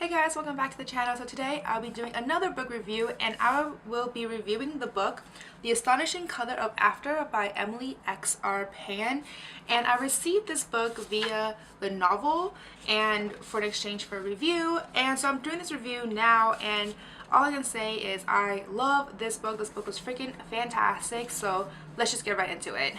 Hey guys, welcome back to the channel. So today I'll be doing another book review and I will be reviewing the book The Astonishing Color of After by Emily X.R. Pan. And I received this book via the NOVL and for an exchange for a review. And so I'm doing this review now and all I can say is I love this book. This book was freaking fantastic. So let's just get right into it.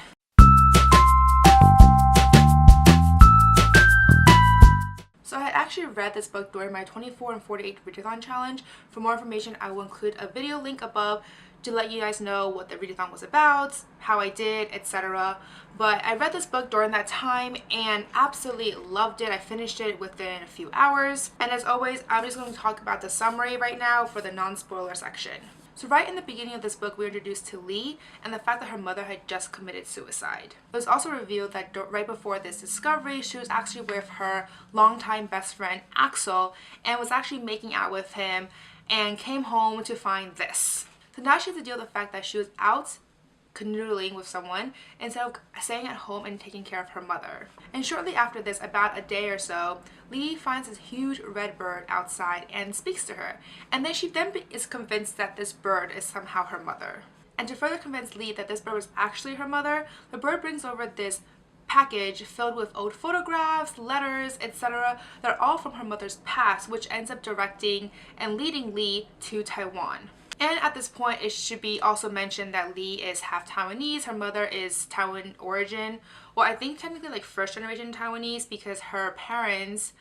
So I had actually read this book during my 24 and 48 readathon challenge. For more information, I will include a video link above to let you guys know what the readathon was about, how I did, etc. But I read this book during that time and absolutely loved it. I finished it within a few hours. And as always, I'm just going to talk about the summary right now for the non-spoiler section. So right in the beginning of this book, we were introduced to Lee and the fact that her mother had just committed suicide. It was also revealed that right before this discovery, she was actually with her longtime best friend Axel and was actually making out with him and came home to find this. So now she has to deal with the fact that she was out canoodling with someone instead of staying at home and taking care of her mother. And shortly after this, about a day or so, Lee finds this huge red bird outside and speaks to her. And then she is convinced that this bird is somehow her mother. And to further convince Lee that this bird was actually her mother, the bird brings over this package filled with old photographs, letters, etc. that are all from her mother's past, which ends up directing and leading Lee to Taiwan. And at this point, it should be also mentioned that Lee is half Taiwanese. Her mother is Taiwan origin. Well, I think technically like first generation Taiwanese because her parents,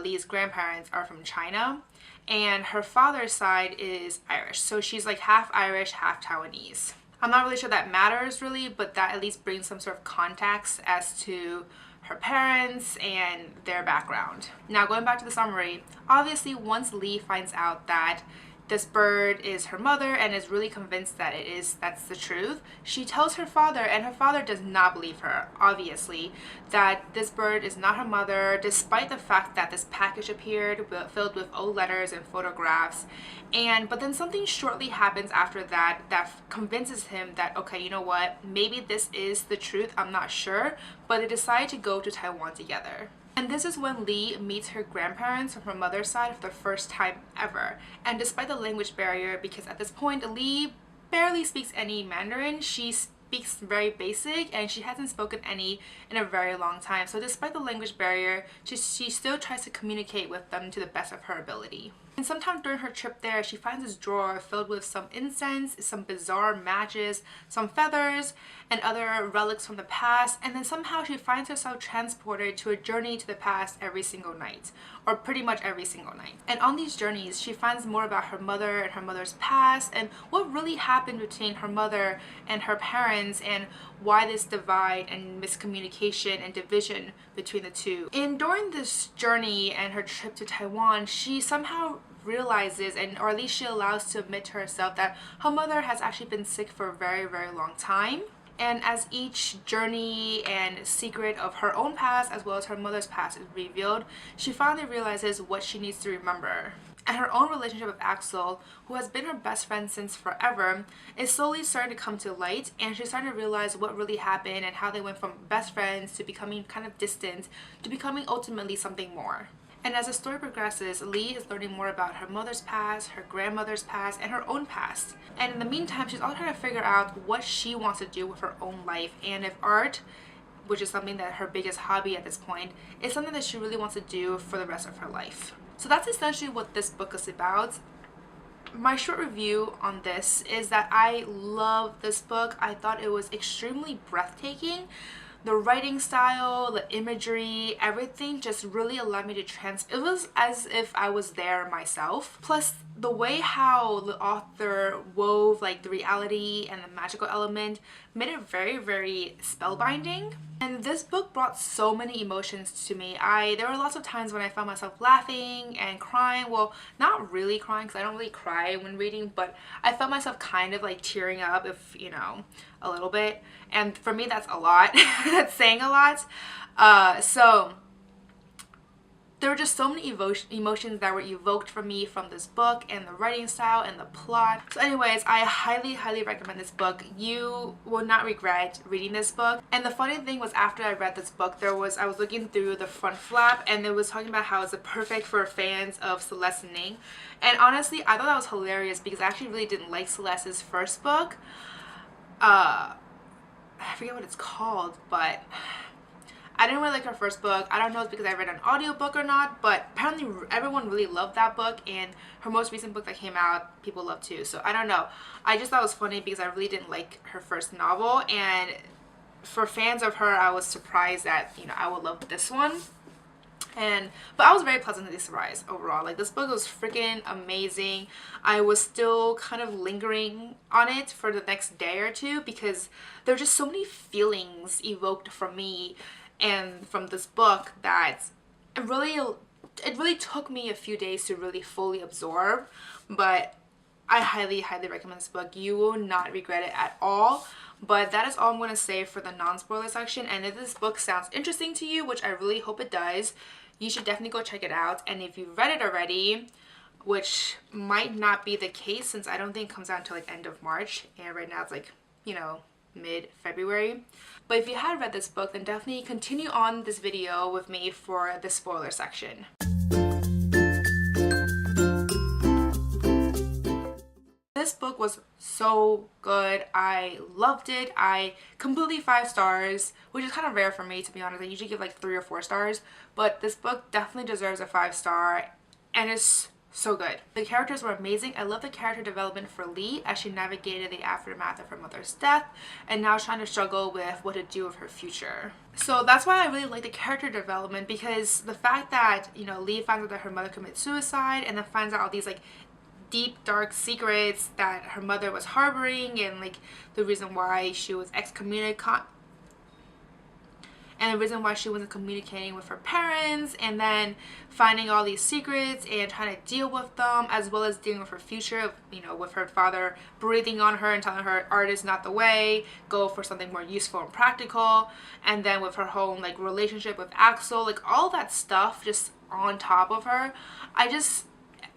Lee's grandparents, are from China. And her father's side is Irish. So she's like half Irish, half Taiwanese. I'm not really sure that matters really, but that at least brings some sort of context as to her parents and their background. Now going back to the summary, obviously once Lee finds out that this bird is her mother and is really convinced that that's the truth, she tells her father, and her father does not believe her, obviously, that this bird is not her mother, despite the fact that this package appeared filled with old letters and photographs. But then something shortly happens after that that convinces him that, okay, you know what, maybe this is the truth, I'm not sure, but they decide to go to Taiwan together. And this is when Lee meets her grandparents from her mother's side for the first time ever. And despite the language barrier, because at this point Lee barely speaks any Mandarin, she speaks very basic and she hasn't spoken any in a very long time. So despite the language barrier, she still tries to communicate with them to the best of her ability. And sometime during her trip there, she finds this drawer filled with some incense, some bizarre matches, some feathers, and other relics from the past. And then somehow she finds herself transported to a journey to the past every single night, or pretty much every single night. And on these journeys, she finds more about her mother and her mother's past, and what really happened between her mother and her parents, and why this divide and miscommunication and division between the two. And during this journey and her trip to Taiwan, she somehow realizes, or at least she allows to admit to herself, that her mother has actually been sick for a very, very long time. And as each journey and secret of her own past as well as her mother's past is revealed, she finally realizes what she needs to remember. And her own relationship with Axel, who has been her best friend since forever, is slowly starting to come to light, and she's starting to realize what really happened and how they went from best friends to becoming kind of distant to becoming ultimately something more. And as the story progresses, Lee is learning more about her mother's past, her grandmother's past, and her own past. And in the meantime, she's also trying to figure out what she wants to do with her own life, and if art, which is something that her biggest hobby at this point, is something that she really wants to do for the rest of her life. So that's essentially what this book is about. My short review on this is that I love this book. I thought it was extremely breathtaking. The writing style, the imagery, everything just really allowed me to it was as if I was there myself. Plus the way how the author wove like the reality and the magical element made it very, very spellbinding. And this book brought so many emotions to me. There were lots of times when I found myself laughing and crying. Well, not really crying because I don't really cry when reading, but I felt myself kind of like tearing up, if you know, a little bit. And for me, that's a lot. That's saying a lot. So there were just so many emotions that were evoked from me from this book and the writing style and the plot. So anyways, I highly recommend this book. You will not regret reading this book. And the funny thing was, after I read this book, I was looking through the front flap and it was talking about how it's perfect for fans of Celeste Ning. And honestly, I thought that was hilarious because I actually really didn't like Celeste's first book. I forget what it's called, but I didn't really like her first book. I don't know if it's because I read an audiobook or not, but apparently everyone really loved that book, and her most recent book that came out, people love too. So I don't know. I just thought it was funny because I really didn't like her first novel, and for fans of her, I was surprised that, you know, I would love this one. But I was very pleasantly surprised overall. Like, this book was freaking amazing. I was still kind of lingering on it for the next day or two because there were just so many feelings evoked from me and from this book that it really took me a few days to really fully absorb. But I highly recommend this book. You will not regret it at all. But that is all I'm going to say for the non-spoiler section. And if this book sounds interesting to you, which I really hope it does, you should definitely go check it out. And if you've read it already, which might not be the case since I don't think it comes out until like end of March, and right now it's like, you know, mid-February. But if you had read this book, then definitely continue on this video with me for the spoiler section. This book was so good. I loved it. I completely 5 stars, which is kind of rare for me, to be honest. I usually give like 3 or 4 stars, but this book definitely deserves a 5 star, and it's so good. The characters were amazing. I love the character development for Lee as she navigated the aftermath of her mother's death and now trying to struggle with what to do with her future. So that's why I really like the character development, because the fact that, you know, Lee finds out that her mother committed suicide and then finds out all these like deep dark secrets that her mother was harboring, and like the reason why she was wasn't communicating with her parents, and then finding all these secrets and trying to deal with them, as well as dealing with her future, you know, with her father breathing on her and telling her art is not the way, go for something more useful and practical, and then with her whole like relationship with Axel, like all that stuff just on top of her.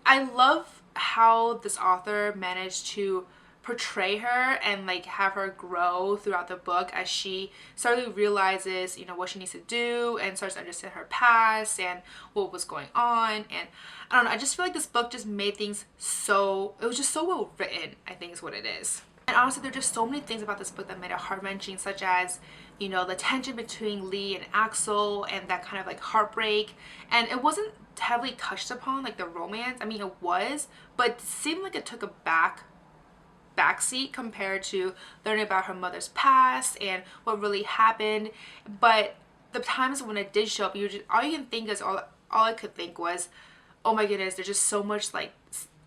I love how this author managed to portray her and like have her grow throughout the book as she slowly realizes, you know, what she needs to do and starts to understand her past and what was going on. And I don't know, I just feel like this book just made things it was just so well written, I think is what it is. And honestly, there are just so many things about this book that made it heart-wrenching, such as, you know, the tension between Lee and Axel and that kind of like heartbreak. And it wasn't heavily touched upon, like the romance. I mean, it was, but it seemed like it took a backseat compared to learning about her mother's past and what really happened. But the times when it did show up, all you can think is, all I could think was, oh my goodness, there's just so much like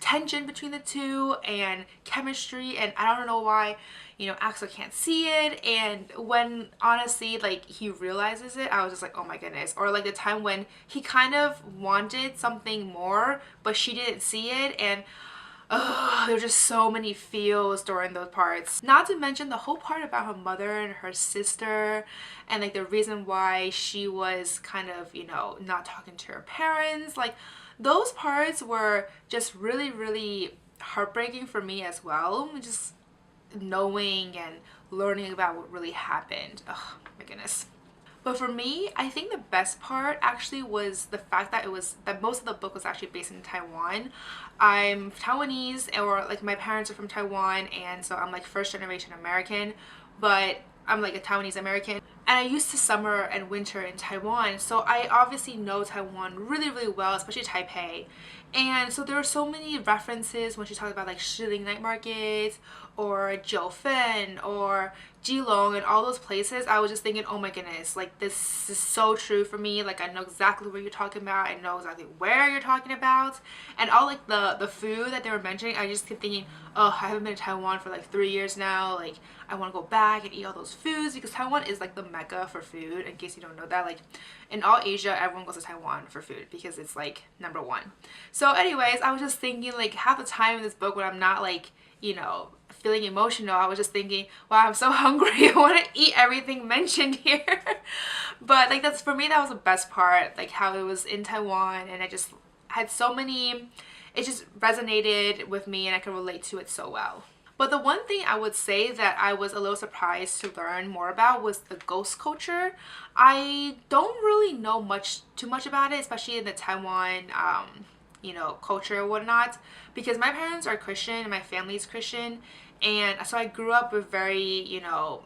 tension between the two and chemistry, and I don't know why, you know, Axel can't see it, and when honestly like he realizes it, I was just like, oh my goodness. Or like the time when he kind of wanted something more but she didn't see it, and there were just so many feels during those parts. Not to mention the whole part about her mother and her sister, and like the reason why she was kind of, you know, not talking to her parents. Like, those parts were just really heartbreaking for me as well. Just knowing and learning about what really happened. Oh my goodness. But for me, I think the best part actually was the fact that most of the book was actually based in Taiwan. I'm Taiwanese, or like my parents are from Taiwan, and so I'm like first generation American, but I'm like a Taiwanese American. And I used to summer and winter in Taiwan, so I obviously know Taiwan really well, especially Taipei. And so there were so many references when she talked about like Shiling Night Market or Jiufen or Geelong and all those places. I was just thinking, oh my goodness, like this is so true for me. Like, I know exactly what you're talking about. I know exactly where you're talking about. And all like the food that they were mentioning, I just kept thinking, oh, I haven't been to Taiwan for like 3 years now. Like, I want to go back and eat all those foods, because Taiwan is like the mecca for food, in case you don't know that. Like, in all Asia, everyone goes to Taiwan for food because it's like #1. So anyways, I was just thinking, like, half the time in this book when I'm not like, you know, feeling emotional, I was just thinking, wow, I'm so hungry. I want to eat everything mentioned here. But like that's, for me, that was the best part, like how it was in Taiwan, and I just had so many, it just resonated with me and I could relate to it so well. But the one thing I would say that I was a little surprised to learn more about was the ghost culture. I don't really know too much about it, especially in the Taiwan you know, culture or whatnot, because my parents are Christian and my family is Christian, and so I grew up with very, you know,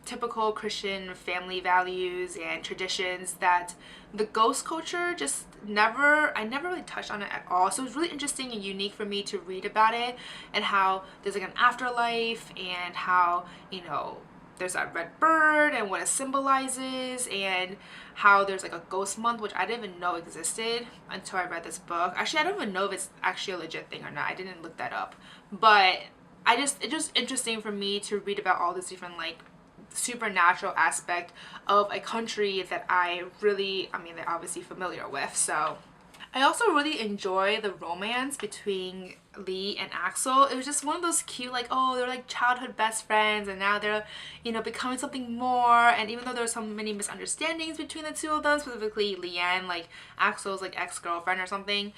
typical Christian family values and traditions that the ghost culture just I never really touched on it at all. So it was really interesting and unique for me to read about it, and how there's like an afterlife, and how, you know, there's that red bird and what it symbolizes, and how there's like a ghost month, which I didn't even know existed until I read this book. Actually, I don't even know if it's actually a legit thing or not. I didn't look that up. But it's just interesting for me to read about all this different like supernatural aspect of a country that I mean, they're obviously familiar with. So I also really enjoy the romance between Lee and Axel. It was just one of those cute, like, oh, they're like childhood best friends, and now they're, you know, becoming something more. And even though there's so many misunderstandings between the two of them, specifically Leanne, like Axel's like ex-girlfriend or something,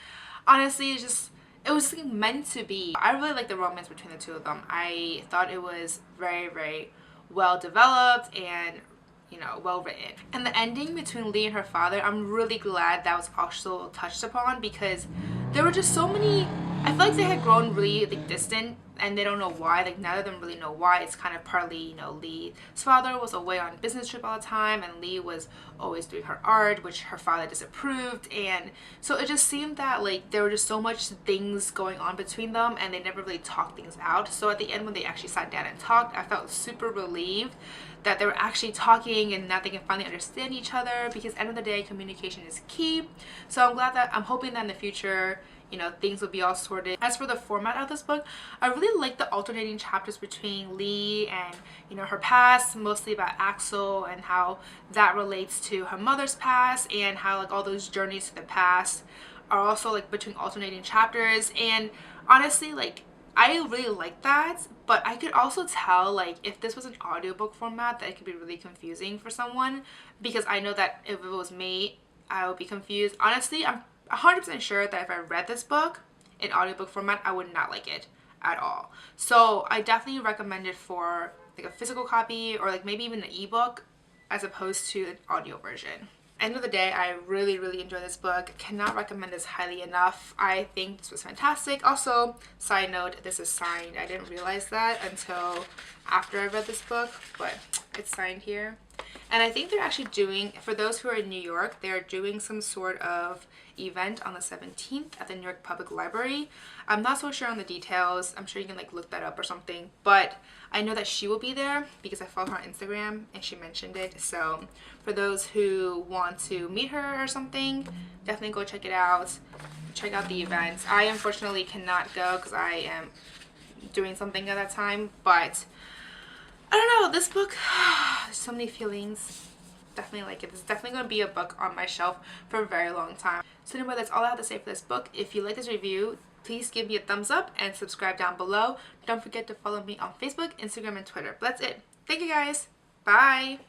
honestly, it was like meant to be. I really like the romance between the two of them. I thought it was very, very well developed and, you know, well written. And the ending between Lee and her father, I'm really glad that was also touched upon, because there were just so many, I feel like they had grown really like distant, and they don't know why. Like none of them really know why. It's kind of partly, you know, Lee's father was away on business trip all the time, and Lee was always doing her art, which her father disapproved. And so it just seemed that like there were just so much things going on between them, and they never really talked things out. So at the end, when they actually sat down and talked, I felt super relieved that they were actually talking and that they can finally understand each other, because at the end of the day, communication is key. So I'm hoping that in the future, you know, things will be all sorted. As for the format of this book, I really like the alternating chapters between Lee and, you know, her past, mostly about Axel and how that relates to her mother's past, and how like all those journeys to the past are also like between alternating chapters. And honestly, like I really like that, but I could also tell like if this was an audiobook format, that it could be really confusing for someone, because I know that if it was me, I would be confused. Honestly, I'm 100% sure that if I read this book in audiobook format, I would not like it at all. So I definitely recommend it for like a physical copy, or like maybe even an ebook, as opposed to an audio version. End of the day, I really, really enjoyed this book. Cannot recommend this highly enough. I think this was fantastic. Also, side note, this is signed. I didn't realize that until after I read this book, but it's signed here. And I think they're actually doing, for those who are in New York, they're doing some sort of event on the 17th at the New York Public Library. I'm not so sure on the details. I'm sure you can like look that up or something, but I know that she will be there because I follow her on Instagram and she mentioned it. So for those who want to meet her or something, definitely go check it out. Check out the event. I unfortunately cannot go because I am doing something at that time, but I don't know, this book, so many feelings. Definitely like it. It's definitely going to be a book on my shelf for a very long time. So anyway, that's all I have to say for this book. If you like this review, please give me a thumbs up and subscribe down below. Don't forget to follow me on Facebook, Instagram, and Twitter. But that's it. Thank you guys. Bye.